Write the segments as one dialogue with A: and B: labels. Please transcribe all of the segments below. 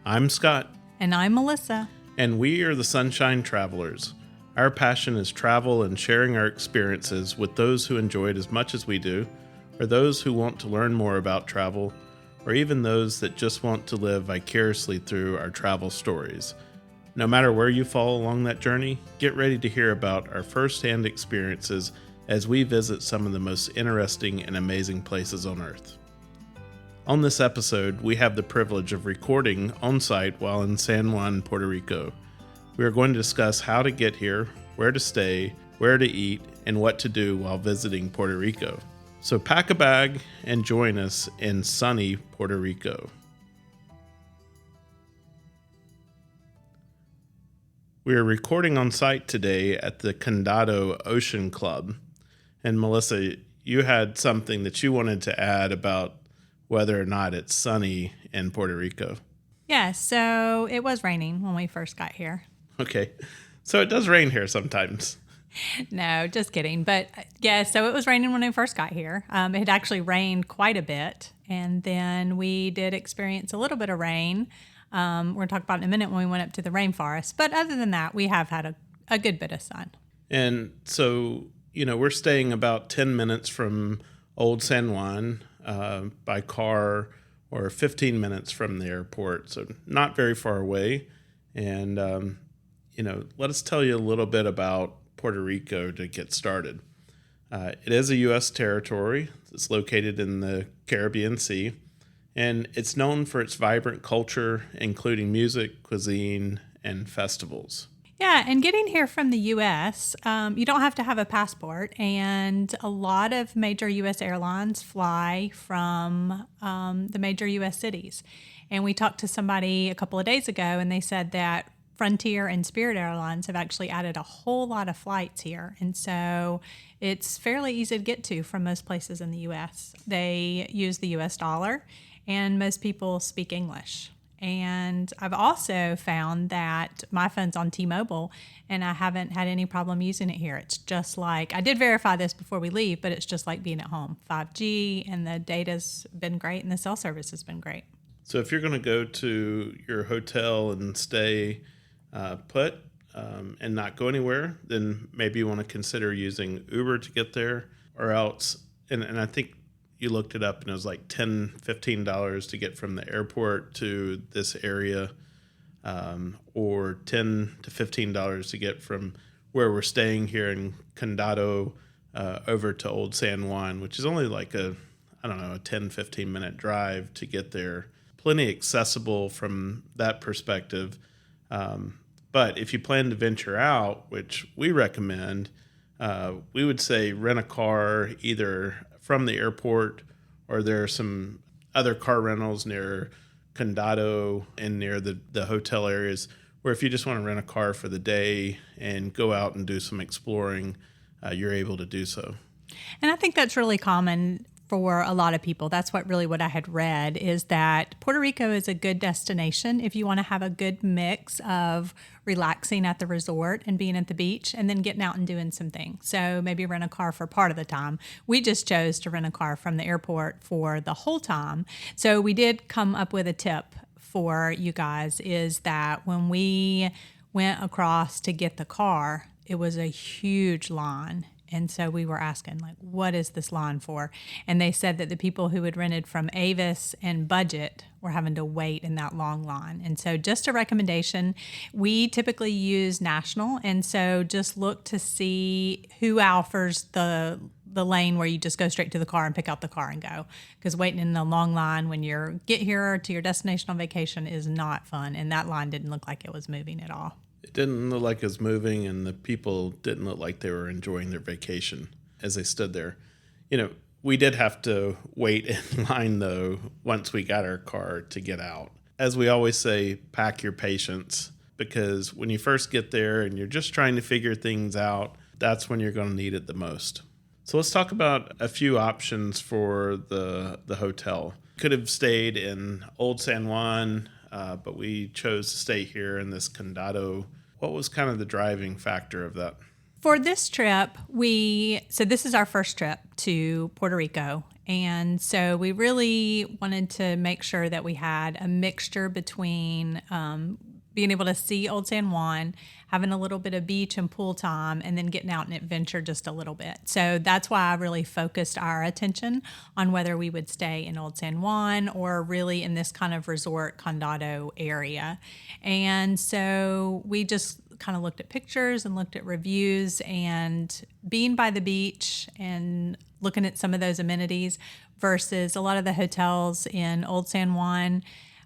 A: I'm Scott.
B: And I'm Melissa.
A: And we are the Sunshine Travelers. Our passion is travel and sharing our experiences with those who enjoy it as much as we do, or those who want to learn more about travel, or even those that just want to live vicariously through our travel stories. No matter where you fall along that journey, get ready to hear about our first-hand experiences as we visit some of the most interesting and amazing places on Earth. On this episode, we have the privilege of recording on-site while in San Juan, Puerto Rico. We are going to discuss how to get here, where to stay, where to eat, and what to do while visiting Puerto Rico. So pack a bag and join us in sunny Puerto Rico. We are recording on site today at the Condado Ocean Club. And Melissa, you had something that you wanted to add about whether or not it's sunny in Puerto Rico.
B: Yeah, so it was raining when we first got here.
A: Okay, so it does rain here sometimes.
B: No, just kidding. But yeah, so it was raining when we first got here. It had actually rained quite a bit. And then we did experience a little bit of rain. We're going to talk about it in a minute when we went up to the rainforest. But other than that, we have had a good bit of sun.
A: And so, we're staying about 10 minutes from Old San Juan by car, or 15 minutes from the airport. So not very far away. And, let us tell you a little bit about Puerto Rico to get started. It is a U.S. territory. It's located in the Caribbean Sea, and it's known for its vibrant culture, including music, cuisine, and festivals.
B: Yeah, and getting here from the U.S., you don't have to have a passport, and a lot of major U.S. airlines fly from the major U.S. cities. And we talked to somebody a couple of days ago, and they said that Frontier and Spirit Airlines have actually added a whole lot of flights here. And so it's fairly easy to get to from most places in the U.S. They use the U.S. dollar, and most people speak English. And I've also found that my phone's on T-Mobile, and I haven't had any problem using it here. It's just like, I did verify this before we leave, but it's just like being at home. 5G, and the data's been great, and the cell service has been great.
A: So if you're going to go to your hotel and stay put and not go anywhere, then maybe you want to consider using Uber to get there, or else, and I think you looked it up and it was like $10, $15 to get from the airport to this area, or $10 to $15 to get from where we're staying here in Condado over to Old San Juan, which is only like a 10, 15 minute drive to get there. Plenty accessible from that perspective. But if you plan to venture out, which we recommend, we would say rent a car either from the airport, or there are some other car rentals near Condado and near the hotel areas where if you just want to rent a car for the day and go out and do some exploring, you're able to do so.
B: And I think that's really common for a lot of people. That's what I had read, is that Puerto Rico is a good destination if you want to have a good mix of relaxing at the resort and being at the beach and then getting out and doing some things. So maybe rent a car for part of the time. We just chose to rent a car from the airport for the whole time. So we did come up with a tip for you guys, is that when we went across to get the car, it was a huge line. And so we were asking, what is this line for? And they said that the people who had rented from Avis and Budget were having to wait in that long line. And so just a recommendation, we typically use National. And so just look to see who offers the lane where you just go straight to the car and pick out the car and go. Because waiting in the long line when you get here to your destination on vacation is not fun. And that line didn't look like it was moving at all.
A: It didn't look like it was moving, and the people didn't look like they were enjoying their vacation as they stood there. We did have to wait in line, though, once we got our car to get out. As we always say, pack your patience, because when you first get there and you're just trying to figure things out, that's when you're going to need it the most. So let's talk about a few options for the hotel. Could have stayed in Old San Juan, but we chose to stay here in this Condado. What was kind of the driving factor of that?
B: For this trip, this is our first trip to Puerto Rico, And so we really wanted to make sure that we had a mixture between being able to see Old San Juan, having a little bit of beach and pool time, and then getting out and adventure just a little bit. So that's why I really focused our attention on whether we would stay in Old San Juan or really in this kind of resort Condado area. And so we just kind of looked at pictures and looked at reviews, and being by the beach and looking at some of those amenities versus a lot of the hotels in Old San Juan,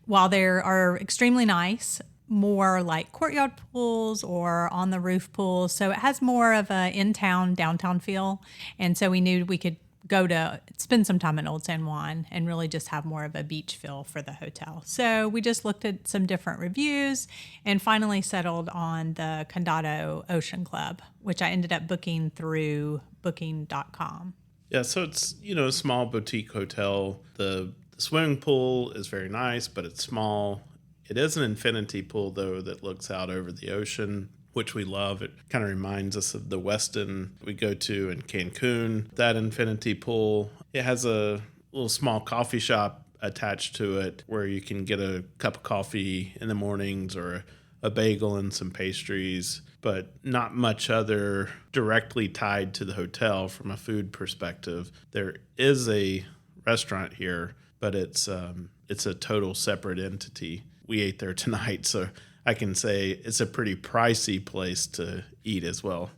B: while they are extremely nice, more like courtyard pools or on the roof pools. So it has more of a in-town, downtown feel. And so we knew we could go to spend some time in Old San Juan and really just have more of a beach feel for the hotel. So we just looked at some different reviews and finally settled on the Condado Ocean Club, which I ended up booking through booking.com.
A: Yeah, so it's, a small boutique hotel. The swimming pool is very nice, but it's small. It is an infinity pool, though, that looks out over the ocean, which we love. It kind of reminds us of the Westin we go to in Cancun. That infinity pool, it has a little small coffee shop attached to it where you can get a cup of coffee in the mornings or a bagel and some pastries, but not much other directly tied to the hotel from a food perspective. There is a restaurant here, but it's a total separate entity. We ate there tonight, so I can say it's a pretty pricey place to eat as well.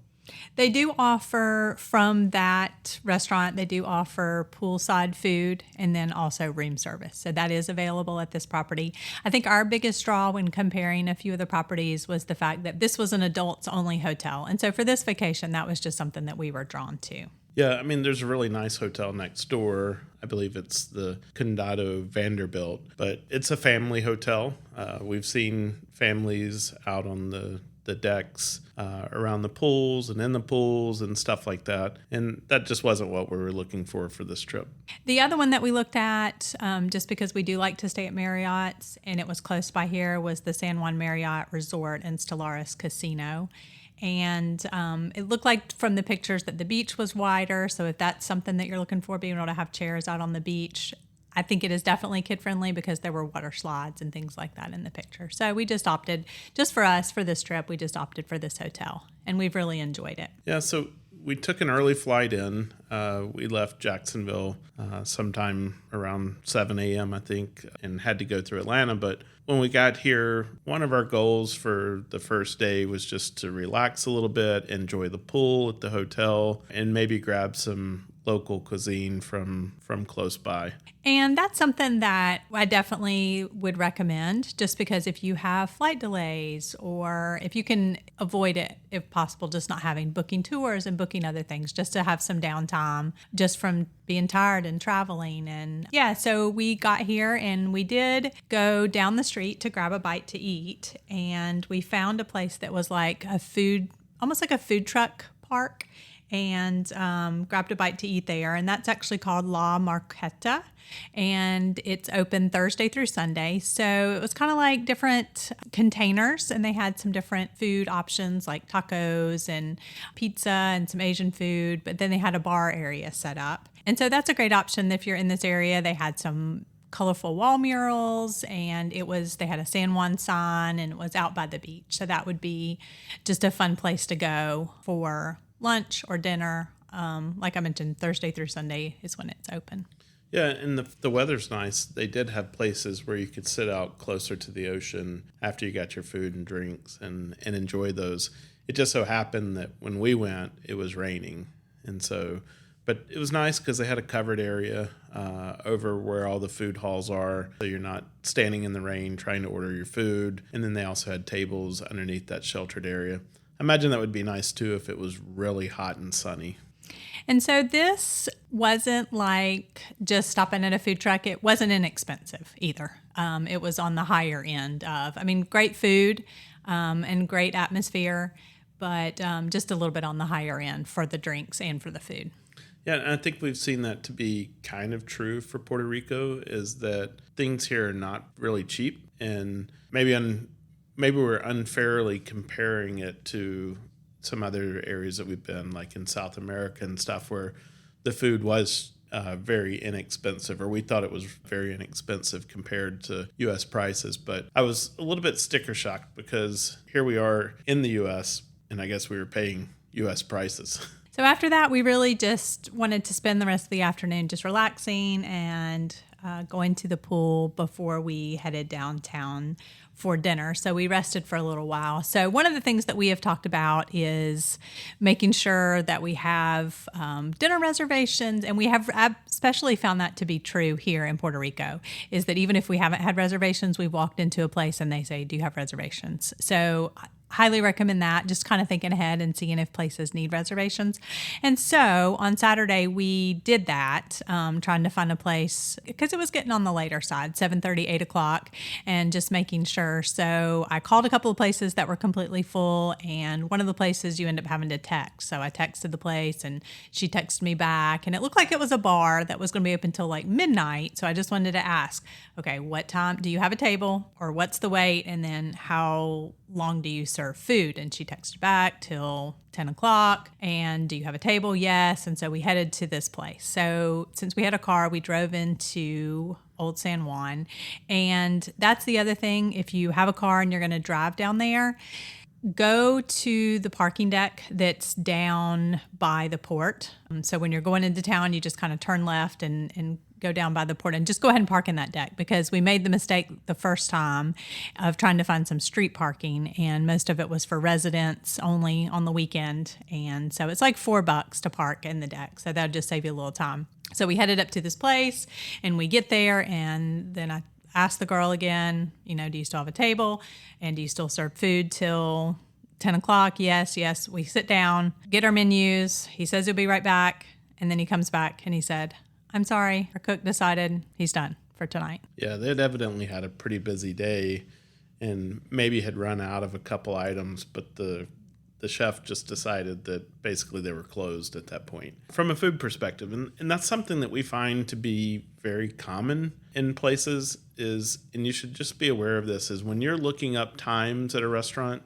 B: They do offer, from that restaurant, they do offer poolside food and then also room service. So that is available at this property. I think our biggest draw when comparing a few of the properties was the fact that this was an adults-only hotel. And so for this vacation, that was just something that we were drawn to.
A: Yeah, there's a really nice hotel next door. I believe it's the Condado Vanderbilt, but it's a family hotel. We've seen families out on the decks around the pools and in the pools and stuff like that. And that just wasn't what we were looking for this trip.
B: The other one that we looked at, just because we do like to stay at Marriott's and it was close by here, was the San Juan Marriott Resort and Stellaris Casino. And it looked like from the pictures that the beach was wider. So if that's something that you're looking for, being able to have chairs out on the beach, I think it is definitely kid-friendly because there were water slides and things like that in the picture. So we just opted, just for us, for this trip, we just opted for this hotel. And we've really enjoyed it.
A: Yeah, so we took an early flight in. We left Jacksonville sometime around 7 a.m., I think, and had to go through Atlanta. But when we got here, one of our goals for the first day was just to relax a little bit, enjoy the pool at the hotel, and maybe grab some local cuisine from close by.
B: And that's something that I definitely would recommend, just because if you have flight delays or if you can avoid it, if possible, just not having booking tours and booking other things, just to have some downtime just from being tired and traveling. And yeah, so we got here and we did go down the street to grab a bite to eat. And we found a place that was like a food, almost like a food truck park, and grabbed a bite to eat there. And that's actually called La Marqueta. And it's open Thursday through Sunday. So it was kind of like different containers, and they had some different food options like tacos and pizza and some Asian food. But then they had a bar area set up. And so that's a great option if you're in this area. They had some colorful wall murals, and they had a San Juan sign, and it was out by the beach. So that would be just a fun place to go for lunch or dinner. Like I mentioned, Thursday through Sunday is when it's open.
A: Yeah, and the weather's nice. They did have places where you could sit out closer to the ocean after you got your food and drinks and enjoy those. It just so happened that when we went, it was raining. But it was nice because they had a covered area over where all the food halls are. So you're not standing in the rain trying to order your food. And then they also had tables underneath that sheltered area. I imagine that would be nice too if it was really hot and sunny.
B: And so this wasn't like just stopping at a food truck. It wasn't inexpensive either. It was on the higher end of, great food and great atmosphere, but just a little bit on the higher end for the drinks and for the food.
A: Yeah, and I think we've seen that to be kind of true for Puerto Rico, is that things here are not really cheap, and maybe we're unfairly comparing it to some other areas that we've been, like in South America and stuff, where the food was very inexpensive, or we thought it was very inexpensive compared to U.S. prices. But I was a little bit sticker shocked because here we are in the U.S., and I guess we were paying U.S. prices.
B: So after that, we really just wanted to spend the rest of the afternoon just relaxing and going to the pool before we headed downtown for dinner. So we rested for a little while. So one of the things that we have talked about is making sure that we have dinner reservations, and we have especially found that to be true here in Puerto Rico, is that even if we haven't had reservations, we've walked into a place and they say, do you have reservations? So highly recommend that, just kind of thinking ahead and seeing if places need reservations. And so on Saturday, we did that, trying to find a place because it was getting on the later side, 7:30, 8 o'clock, and just making sure. So I called a couple of places that were completely full, and one of the places you end up having to text. So I texted the place and she texted me back, and it looked like it was a bar that was going to be open until like midnight. So I just wanted to ask, okay, what time do you have a table, or what's the wait? And then how long do you serve food? And she texted back till 10 o'clock. And do you have a table? Yes. And so we headed to this place. So since we had a car, we drove into Old San Juan. And that's the other thing. If you have a car and you're going to drive down there, go to the parking deck that's down by the port. So when you're going into town, you just kind of turn left and go down by the port and just go ahead and park in that deck, because we made the mistake the first time of trying to find some street parking, and most of it was for residents only on the weekend. And so it's like $4 to park in the deck. So that'll just save you a little time. So we headed up to this place and we get there, and then I asked the girl again, do you still have a table? And do you still serve food till 10 o'clock? Yes. We sit down, get our menus. He says he'll be right back. And then he comes back and he said, I'm sorry, our cook decided he's done for tonight.
A: Yeah, they'd evidently had a pretty busy day and maybe had run out of a couple items, but the chef just decided that basically they were closed at that point. From a food perspective, and that's something that we find to be very common in places is, and you should just be aware of this, is when you're looking up times at a restaurant,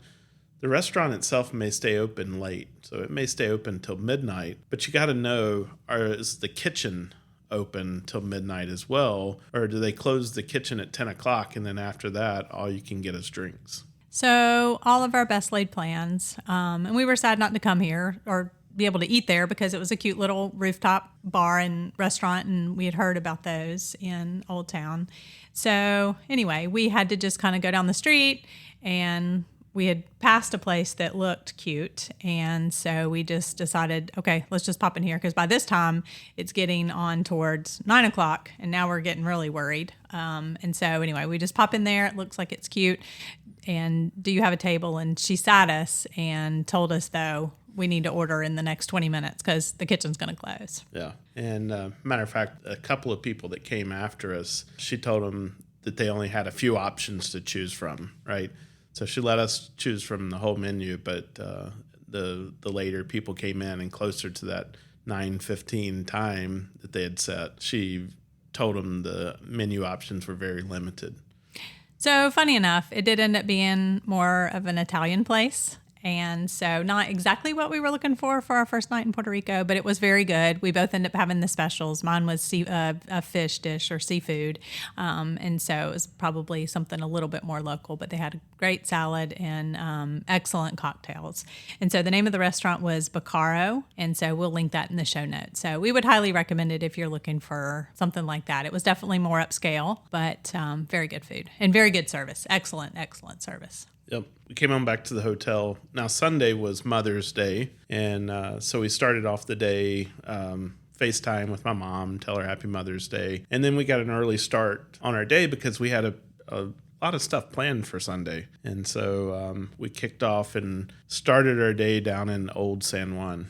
A: the restaurant itself may stay open late. So it may stay open till midnight, but you got to know, is the kitchen open till midnight as well? Or do they close the kitchen at 10 o'clock and then after that, all you can get is drinks?
B: So all of our best laid plans, and we were sad not to come here or be able to eat there because it was a cute little rooftop bar and restaurant, and we had heard about those in Old Town. So anyway, we had to just kind of go down the street, and we had passed a place that looked cute. And so we just decided, okay, let's just pop in here. Because by this time, it's getting on towards 9 o'clock. And now we're getting really worried. And so anyway, we just pop in there. It looks like it's cute. And do you have a table? And she sat us and told us, though, we need to order in the next 20 minutes because the kitchen's going to close.
A: Yeah. And matter of fact, a couple of people that came after us, she told them that they only had a few options to choose from, right? So she let us choose from the whole menu, but the later people came in, and closer to that 9:15 time that they had set, she told them the menu options were very limited.
B: So funny enough, it did end up being more of an Italian place. And so not exactly what we were looking for our first night in Puerto Rico, but it was very good. We both ended up having the specials. Mine was a fish dish or seafood. And so it was probably something a little bit more local, but they had a great salad and excellent cocktails. And so the name of the restaurant was Bacaro. And so we'll link that in the show notes. So we would highly recommend it if you're looking for something like that. It was definitely more upscale, but very good food and very good service. Excellent service.
A: Yep. We came on back to the hotel. Now, Sunday was Mother's Day, and so we started off the day FaceTime with my mom, tell her Happy Mother's Day. And then we got an early start on our day because we had a lot of stuff planned for Sunday. And so we kicked off and started our day down in Old San Juan.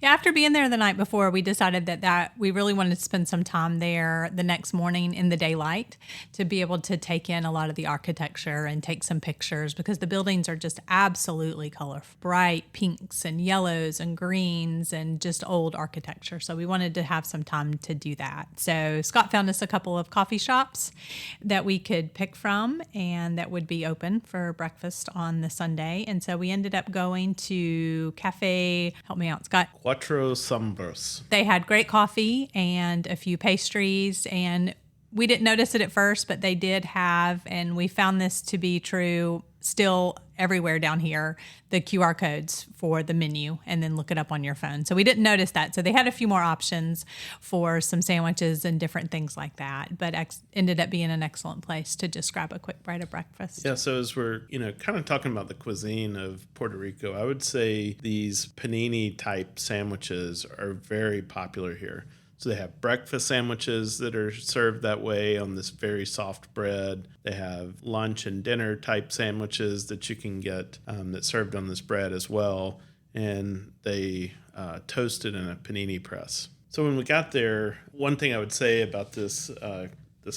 B: Yeah, after being there the night before, we decided that we really wanted to spend some time there the next morning in the daylight to be able to take in a lot of the architecture and take some pictures, because the buildings are just absolutely colorful, bright pinks and yellows and greens and just old architecture. So we wanted to have some time to do that. So Scott found us a couple of coffee shops that we could pick from and that would be open for breakfast on the Sunday. And so we ended up going to help me out, Scott,
A: Cuatro Sombras.
B: They had great coffee and a few pastries, and we didn't notice it at first, but they did have, and we found this to be true still everywhere down here, the QR codes for the menu, and then look it up on your phone. So we didn't notice that. So they had a few more options for some sandwiches and different things like that, but ended up being an excellent place to just grab a quick bite of breakfast.
A: Yeah, so as we're, kind of talking about the cuisine of Puerto Rico, I would say these panini type sandwiches are very popular here. So they have breakfast sandwiches that are served that way on this very soft bread. They have lunch and dinner type sandwiches that you can get that's served on this bread as well. And they toast it in a panini press. So when we got there, one thing I would say about this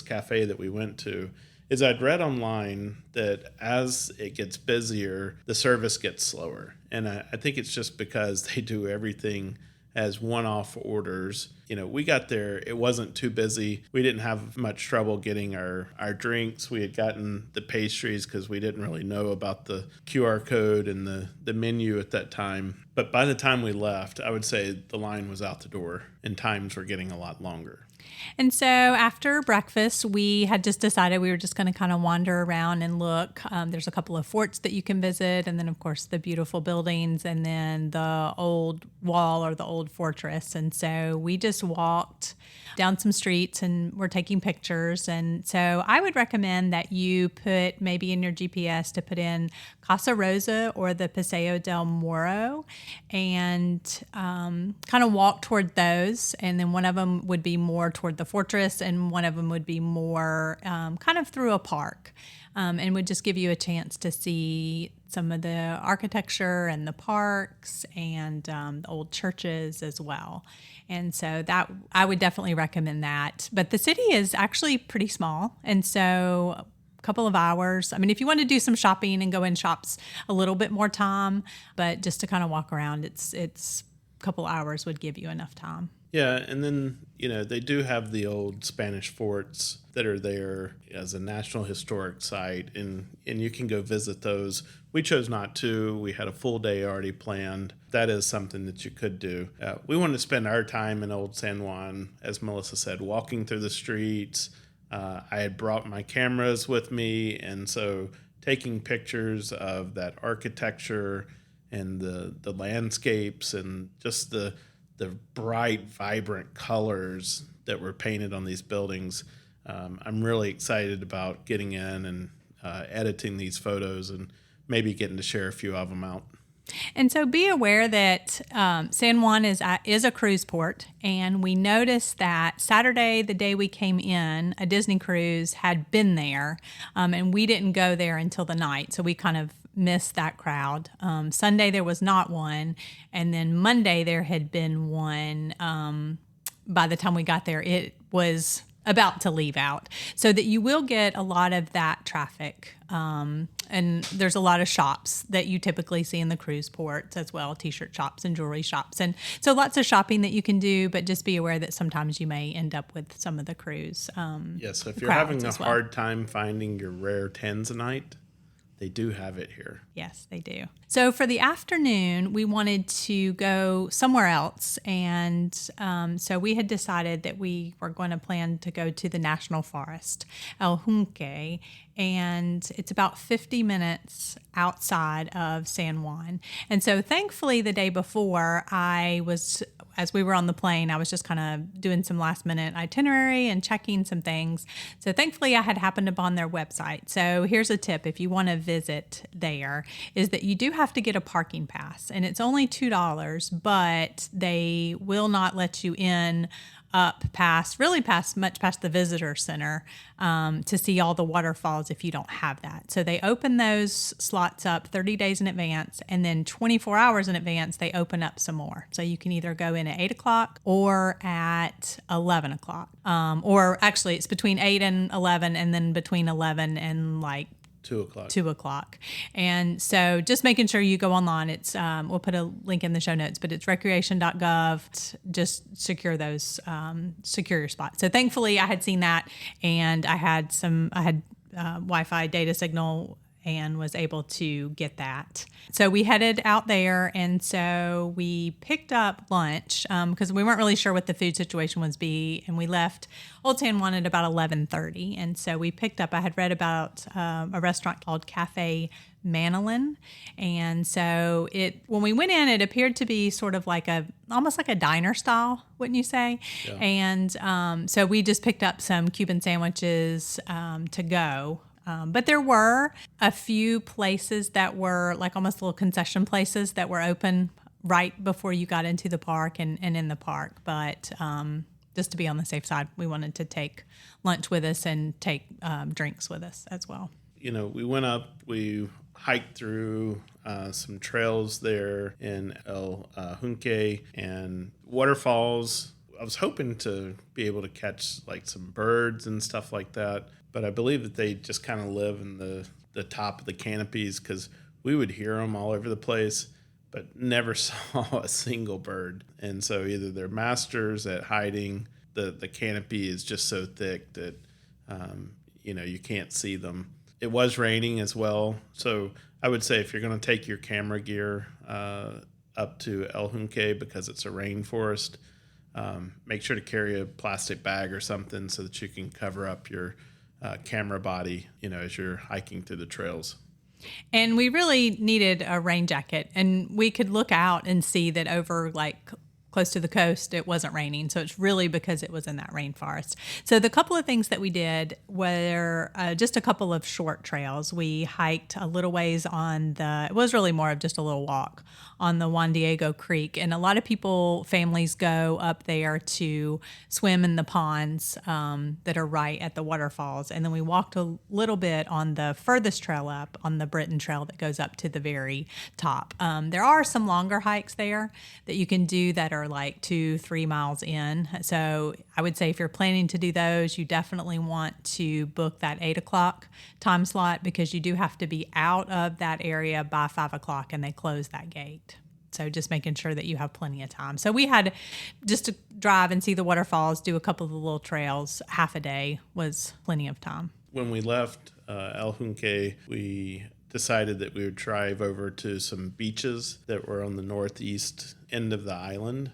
A: cafe that we went to is I'd read online that as it gets busier, the service gets slower. And I think it's just because they do everything as one-off orders. We got there, it wasn't too busy. We didn't have much trouble getting our drinks. We had gotten the pastries because we didn't really know about the QR code and the menu at that time. But by the time we left, I would say the line was out the door and times were getting a lot longer.
B: And so after breakfast, we had just decided we were just going to kind of wander around and look. There's a couple of forts that you can visit, and then, of course, the beautiful buildings, and then the old wall or the old fortress. And so we just walked down some streets and we're taking pictures. And so I would recommend that you put maybe in your GPS to put in Casa Rosa or the Paseo del Moro and kind of walk toward those. And then one of them would be more toward the fortress and one of them would be more kind of through a park and would just give you a chance to see some of the architecture and the parks and the old churches as well. And so that I would definitely recommend that. But the city is actually pretty small. And so a couple of hours. I mean, if you want to do some shopping and go in shops a little bit more time, but just to kind of walk around, it's a couple hours would give you enough time.
A: Yeah, and then, they do have the old Spanish forts that are there as a National Historic Site, and you can go visit those. We chose not to. We had a full day already planned. That is something that you could do. We wanted to spend our time in Old San Juan, as Melissa said, walking through the streets. I had brought my cameras with me, and so taking pictures of that architecture and the landscapes and just the bright, vibrant colors that were painted on these buildings. I'm really excited about getting in and editing these photos and maybe getting to share a few of them out.
B: And so be aware that San Juan is a cruise port, and we noticed that Saturday, the day we came in, a Disney cruise had been there, and we didn't go there until the night, so we kind of missed that crowd. Sunday there was not one, and then Monday there had been one. By the time we got there, it was about to leave out, so that you will get a lot of that traffic. And there's a lot of shops that you typically see in the cruise ports as well, t-shirt shops and jewelry shops. And so lots of shopping that you can do, but just be aware that sometimes you may end up with some of the cruise
A: so if you're having a hard time finding your rare tanzanite, they do have it here.
B: Yes, they do. So for the afternoon, we wanted to go somewhere else. And so we had decided that we were going to plan to go to the National Forest, El Hoon K. And it's about 50 minutes outside of San Juan. And so thankfully the day before, as we were on the plane, I was just kind of doing some last minute itinerary and checking some things. So thankfully I had happened upon their website. So here's a tip if you want to visit there, is that you do have to get a parking pass, and it's only $2, but they will not let you in much past the visitor center to see all the waterfalls if you don't have that. So they open those slots up 30 days in advance, and then 24 hours in advance they open up some more. So you can either go in at 8 o'clock or at 11 o'clock. Or actually it's between 8 and 11, and then between 11 and 2 o'clock. And so just making sure you go online. It's we'll put a link in the show notes, but it's recreation.gov. Just secure your spot. So thankfully I had seen that, and I had Wi-Fi data signal and was able to get that. So we headed out there, and so we picked up lunch because we weren't really sure what the food situation was be, and we left Old San Juan at about 11:30. And so we picked up, I had read about a restaurant called Cafe Manolin. And so when we went in, it appeared to be sort of like almost like a diner style, wouldn't you say? Yeah. And so we just picked up some Cuban sandwiches to go. But there were a few places that were like almost little concession places that were open right before you got into the park and in the park. But just to be on the safe side, we wanted to take lunch with us and take drinks with us as well.
A: We went up, we hiked through some trails there in Hoon K and waterfalls. I was hoping to be able to catch like some birds and stuff like that, but I believe that they just kind of live in the top of the canopies because we would hear them all over the place, but never saw a single bird. And so either they're masters at hiding, the canopy is just so thick that you can't see them. It was raining as well, so I would say if you're going to take your camera gear up to El Hoon K because it's a rainforest, make sure to carry a plastic bag or something so that you can cover up your camera body, as you're hiking through the trails.
B: And we really needed a rain jacket, and we could look out and see that over like close to the coast, it wasn't raining. So it's really because it was in that rainforest. So the couple of things that we did were just a couple of short trails. We hiked a little ways it was really more of just a little walk on the Juan Diego Creek. And a lot of families go up there to swim in the ponds that are right at the waterfalls. And then we walked a little bit on the furthest trail up, on the Britton trail that goes up to the very top. There are some longer hikes there that you can do that are like 2-3 miles in. So I would say if you're planning to do those, you definitely want to book that 8 o'clock time slot because you do have to be out of that area by 5 o'clock and they close that gate. So just making sure that you have plenty of time. So we had just to drive and see the waterfalls, do a couple of the little trails, half a day was plenty of time.
A: When we left El Hoon K, we decided that we would drive over to some beaches that were on the northeast end of the island.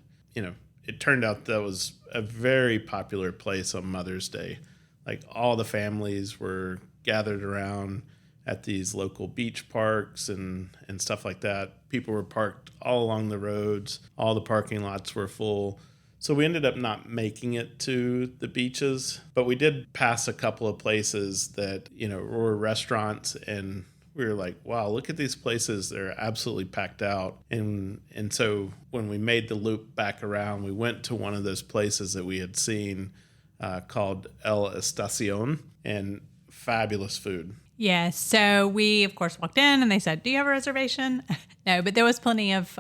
A: It turned out that was a very popular place on Mother's Day. Like all the families were gathered around at these local beach parks and stuff like that. People were parked all along the roads. All the parking lots were full. So we ended up not making it to the beaches, but we did pass a couple of places that, were restaurants, and we were like, wow, look at these places. They're absolutely packed out. And so when we made the loop back around, we went to one of those places that we had seen called El Estacion, and fabulous food.
B: Yeah, so we, of course, walked in and they said, do you have a reservation? No, but there was plenty of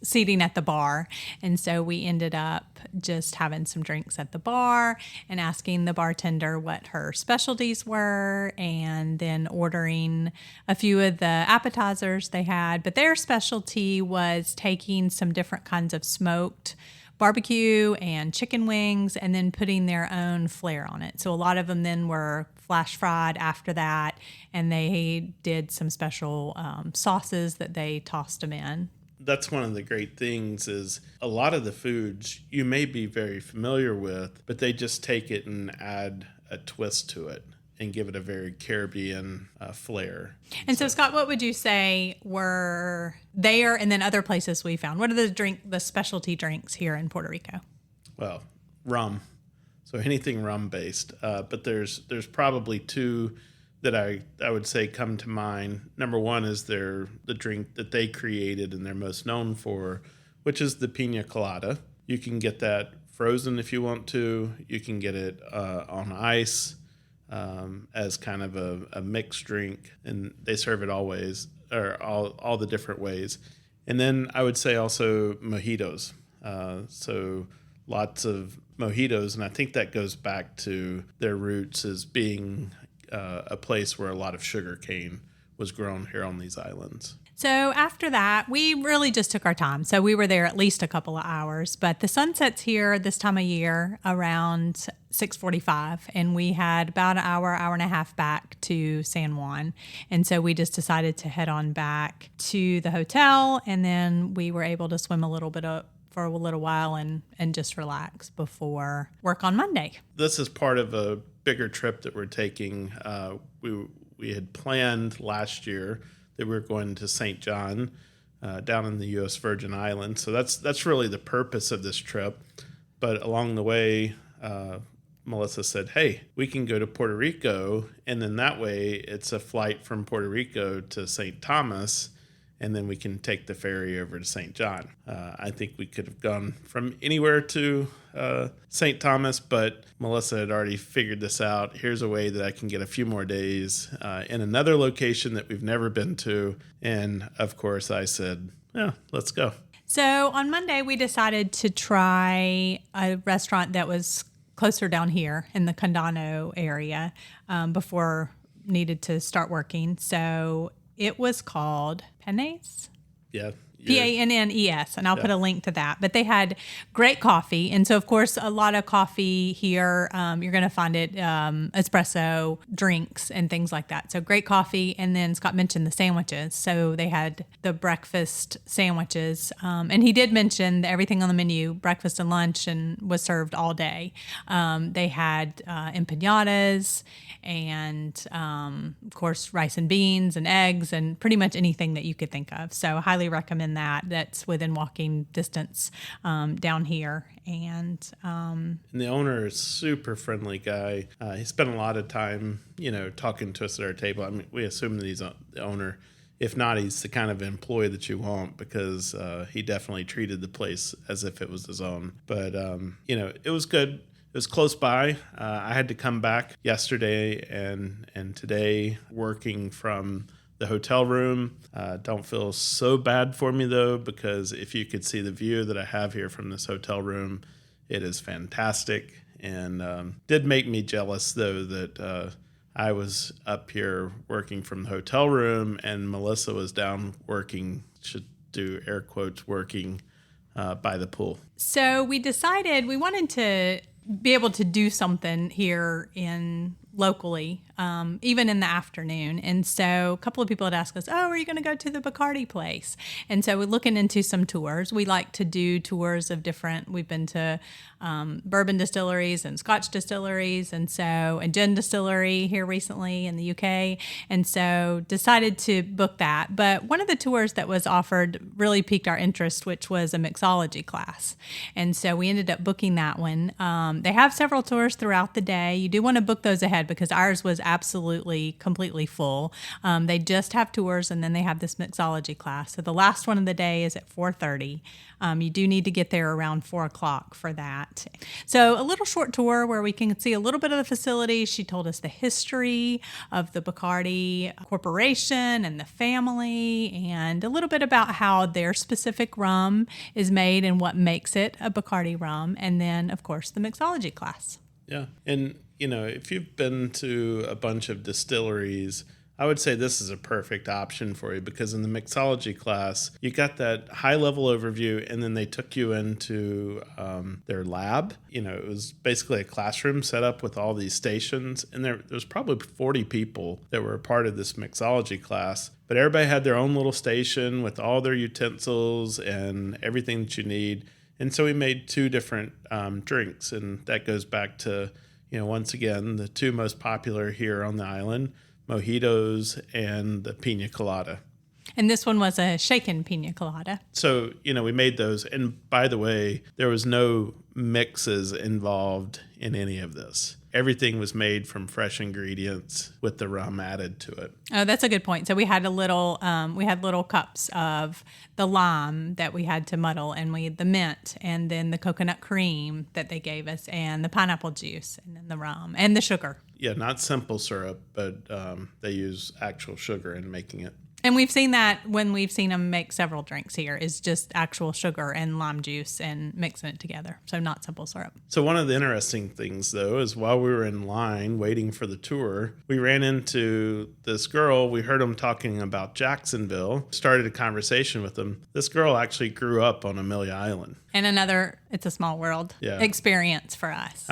B: seating at the bar. And so we ended up just having some drinks at the bar and asking the bartender what her specialties were and then ordering a few of the appetizers they had. But their specialty was taking some different kinds of smoked barbecue and chicken wings and then putting their own flair on it. So a lot of them then were flash fried after that, and they did some special sauces that they tossed them in.
A: That's one of the great things is a lot of the foods you may be very familiar with, but they just take it and add a twist to it and give it a very Caribbean flair.
B: And so, Scott, what would you say were there and then other places we found? What are the specialty drinks here in Puerto Rico?
A: Well, rum. So anything rum based. But there's probably two that I would say come to mind. Number one is the drink that they created and they're most known for, which is the pina colada. You can get that frozen if you want to. You can get it on ice as kind of a mixed drink, and they serve it always, or all the different ways. And then I would say also mojitos. So lots of mojitos, and I think that goes back to their roots as being a place where a lot of sugar cane was grown here on these islands.
B: So after that, we really just took our time. So we were there at least a couple of hours, but the sun sets here this time of year around 6:45, and we had about an hour, hour and a half back to San Juan. And so we just decided to head on back to the hotel, and then we were able to swim a little bit for a little while and just relax before work on Monday.
A: This is part of a bigger trip that we're taking. We had planned last year that we were going to St. John down in the U.S. Virgin Islands. So that's really the purpose of this trip. But along the way, Melissa said, hey, we can go to Puerto Rico, and then that way it's a flight from Puerto Rico to St. Thomas, and then we can take the ferry over to St. John. I think we could have gone from anywhere to St. Thomas, but Melissa had already figured this out. Here's a way that I can get a few more days in another location that we've never been to. And of course, I said, yeah, let's go.
B: So on Monday, we decided to try a restaurant that was closer down here in the Condado area before needed to start working. So it was called Pennes?
A: Yeah.
B: Pannes, and I'll put a link to that. But they had great coffee. And so, of course, a lot of coffee here, you're going to find it espresso, drinks, and things like that. So great coffee. And then Scott mentioned the sandwiches. So they had the breakfast sandwiches. And he did mention everything on the menu, breakfast and lunch, and was served all day. They had empanadas and, of course, rice and beans and eggs and pretty much anything that you could think of. So highly recommend that's within walking distance down here. And
A: the owner is a super friendly guy. He spent a lot of time, talking to us at our table. I mean, we assume that he's the owner. If not, he's the kind of employee that you want, because he definitely treated the place as if it was his own. But, it was good. It was close by. I had to come back yesterday and today working from the hotel room. Don't feel so bad for me, though, because if you could see the view that I have here from this hotel room, it is fantastic. And did make me jealous, though, that I was up here working from the hotel room and Melissa was down working, should do air quotes, working by the pool.
B: So we decided we wanted to be able to do something here locally, even in the afternoon. And so a couple of people had asked us, oh, are you going to go to the Bacardi place? And so we're looking into some tours. We like to do tours of we've been to bourbon distilleries and Scotch distilleries and gin distillery here recently in the UK. And so decided to book that. But one of the tours that was offered really piqued our interest, which was a mixology class. And so we ended up booking that one. They have several tours throughout the day. You do want to book those ahead because ours was absolutely completely full. They just have tours, and then they have this mixology class. So the last one of the day is at 4:30. You do need to get there around 4 o'clock for that. So a little short tour where we can see a little bit of the facility. She told us the history of the Bacardi Corporation and the family, and a little bit about how their specific rum is made and what makes it a Bacardi rum. And then, of course, the mixology class.
A: Yeah. And, if you've been to a bunch of distilleries, I would say this is a perfect option for you, because in the mixology class, you got that high-level overview, and then they took you into their lab. It was basically a classroom set up with all these stations, and there was probably 40 people that were a part of this mixology class. But everybody had their own little station with all their utensils and everything that you need. And so we made 2 different drinks, and that goes back to, once again, the 2 most popular here on the island, mojitos and the pina colada.
B: And this one was a shaken pina colada.
A: So, we made those. And by the way, there was no mixes involved in any of this. Everything was made from fresh ingredients with the rum added to it.
B: Oh, that's a good point. So we had little cups of the lime that we had to muddle, and we had the mint, and then the coconut cream that they gave us, and the pineapple juice, and then the rum, and the sugar.
A: Yeah, not simple syrup, but they use actual sugar in making it.
B: And we've seen that when we've seen them make several drinks here, is just actual sugar and lime juice and mixing it together. So not simple syrup.
A: So one of the interesting things, though, is while we were in line waiting for the tour, we ran into this girl. We heard them talking about Jacksonville, started a conversation with them. This girl actually grew up on Amelia Island.
B: And another, it's a small world experience for us.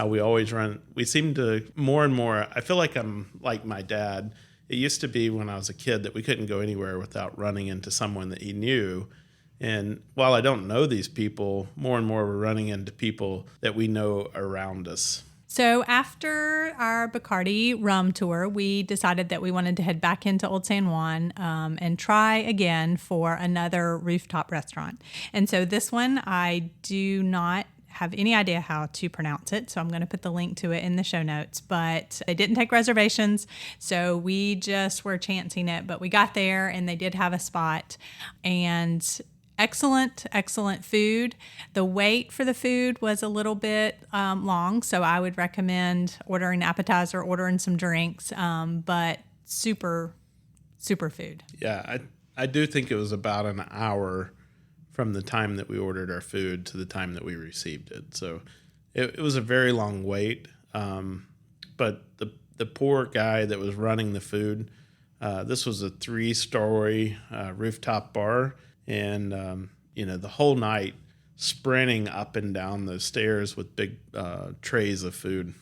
A: We seem to more and more, I feel like I'm like my dad. It used to be when I was a kid that we couldn't go anywhere without running into someone that he knew. And while I don't know these people, more and more we're running into people that we know around us.
B: So after our Bacardi rum tour, we decided that we wanted to head back into Old San Juan and try again for another rooftop restaurant. And so this one, I do not have any idea how to pronounce it, so I'm going to put the link to it in the show notes, but they didn't take reservations, so we just were chancing it, but we got there and they did have a spot, and excellent food. The wait for the food was a little bit long, so I would recommend ordering an appetizer, ordering some drinks, but super food.
A: Yeah, I do think it was about an hour from the time that we ordered our food to the time that we received it. So it was a very long wait. But the poor guy that was running the food, this was a 3-story rooftop bar. And, the whole night sprinting up and down those stairs with big trays of food.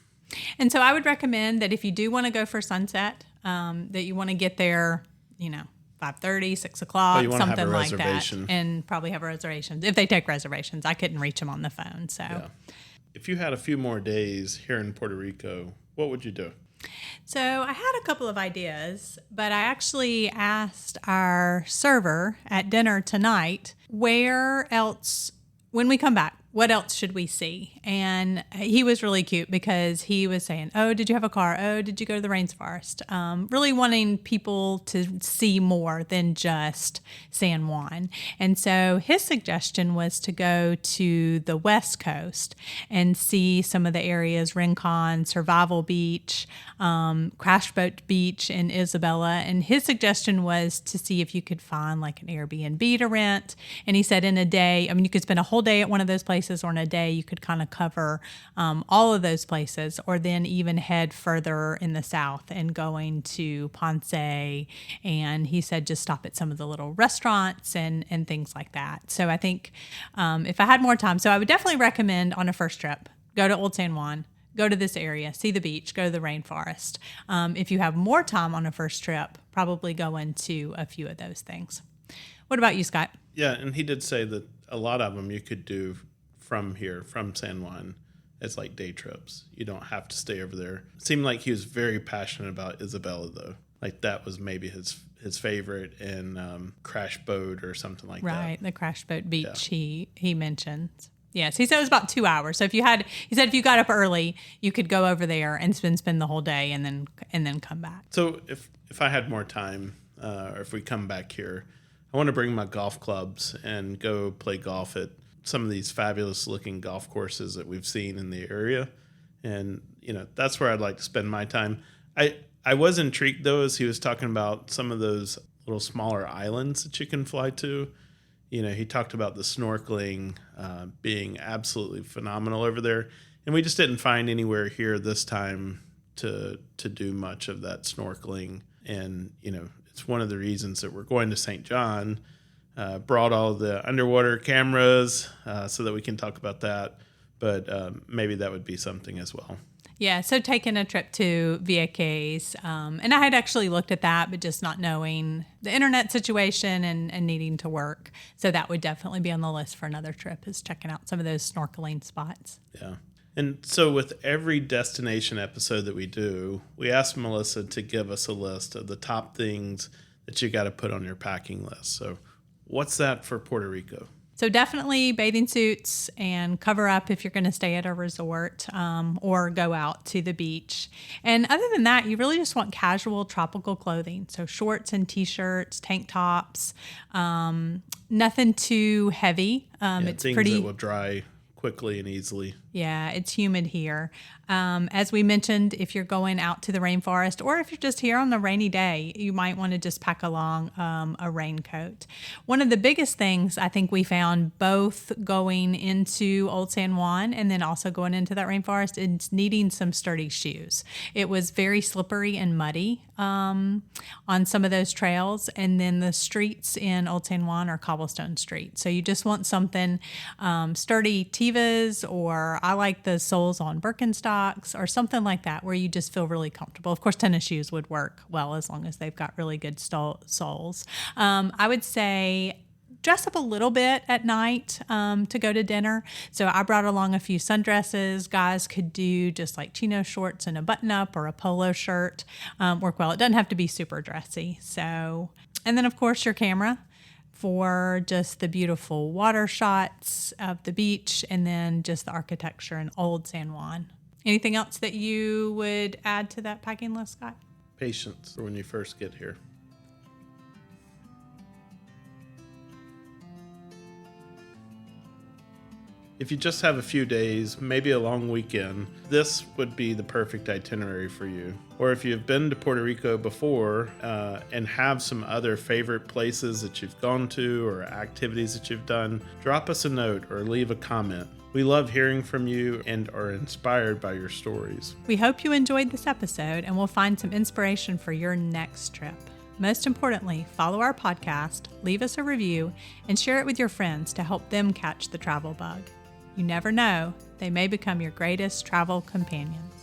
B: And so I would recommend that if you do want to go for sunset, that you want to get there, 5:30, 6 o'clock, something like that, and probably have reservations. If they take reservations, I couldn't reach them on the phone. So, yeah.
A: If you had a few more days here in Puerto Rico, what would you do?
B: So I had a couple of ideas, but I actually asked our server at dinner tonight, where else, when we come back, what else should we see? And he was really cute because he was saying, oh, did you have a car? Oh, did you go to the rainforest? Really wanting people to see more than just San Juan. And so his suggestion was to go to the West Coast and see some of the areas, Rincon, Survival Beach, Crash Boat Beach in Isabella. And his suggestion was to see if you could find like an Airbnb to rent. And he said in a day, you could spend a whole day at one of those places, or in a day you could kind of cover all of those places, or then even head further in the south and going to Ponce. And he said just stop at some of the little restaurants and things like that. So I think if I had more time, so I would definitely recommend on a first trip, go to Old San Juan, go to this area, see the beach, go to the rainforest. If you have more time on a first trip, probably go into a few of those things. What about you, Scott?
A: Yeah, and he did say that a lot of them you could do from San Juan. It's like day trips. You don't have to stay over there. It seemed like he was very passionate about Isabella, though. Like that was maybe his favorite, and Crash Boat or something like that.
B: Right, the Crash Boat Beach he mentioned. Yes, he said it was about 2 hours. So he said if you got up early, you could go over there and spend the whole day and then come back.
A: So if I had more time, or if we come back here, I want to bring my golf clubs and go play golf at some of these fabulous looking golf courses that we've seen in the area. And, that's where I'd like to spend my time. I was intrigued, though, as he was talking about some of those little smaller islands that you can fly to. He talked about the snorkeling being absolutely phenomenal over there. And we just didn't find anywhere here this time to do much of that snorkeling. And, it's one of the reasons that we're going to St. John. Brought all the underwater cameras so that we can talk about that. But maybe that would be something as well.
B: Yeah, so taking a trip to Vieques, and I had actually looked at that, but just not knowing the internet situation and needing to work. So that would definitely be on the list for another trip, is checking out some of those snorkeling spots.
A: Yeah. And so with every destination episode that we do, we ask Melissa to give us a list of the top things that you got to put on your packing list. So what's that for Puerto Rico?
B: So definitely bathing suits and cover up if you're going to stay at a resort or go out to the beach. And other than that, you really just want casual tropical clothing. So shorts and T-shirts, tank tops, nothing too heavy. It's
A: things
B: pretty
A: that will dry quickly and easily.
B: Yeah, it's humid here. As we mentioned, if you're going out to the rainforest or if you're just here on a rainy day, you might want to just pack along a raincoat. One of the biggest things I think we found both going into Old San Juan and then also going into that rainforest is needing some sturdy shoes. It was very slippery and muddy on some of those trails, and then the streets in Old San Juan are cobblestone streets. So you just want something sturdy, tevas, or I like the soles on Birkenstocks or something like that where you just feel really comfortable. Of course, tennis shoes would work well as long as they've got really good soles. I would say dress up a little bit at night to go to dinner. So I brought along a few sundresses. Guys could do just like chino shorts and a button-up or a polo shirt. Work well. It doesn't have to be super dressy. So, and then of course your camera for just the beautiful water shots of the beach and then just the architecture in Old San Juan. Anything else that you would add to that packing list, Scott?
A: Patience for when you first get here. If you just have a few days, maybe a long weekend, this would be the perfect itinerary for you. Or if you've been to Puerto Rico before and have some other favorite places that you've gone to or activities that you've done, drop us a note or leave a comment. We love hearing from you and are inspired by your stories.
B: We hope you enjoyed this episode and will find some inspiration for your next trip. Most importantly, follow our podcast, leave us a review, and share it with your friends to help them catch the travel bug. You never know, they may become your greatest travel companions.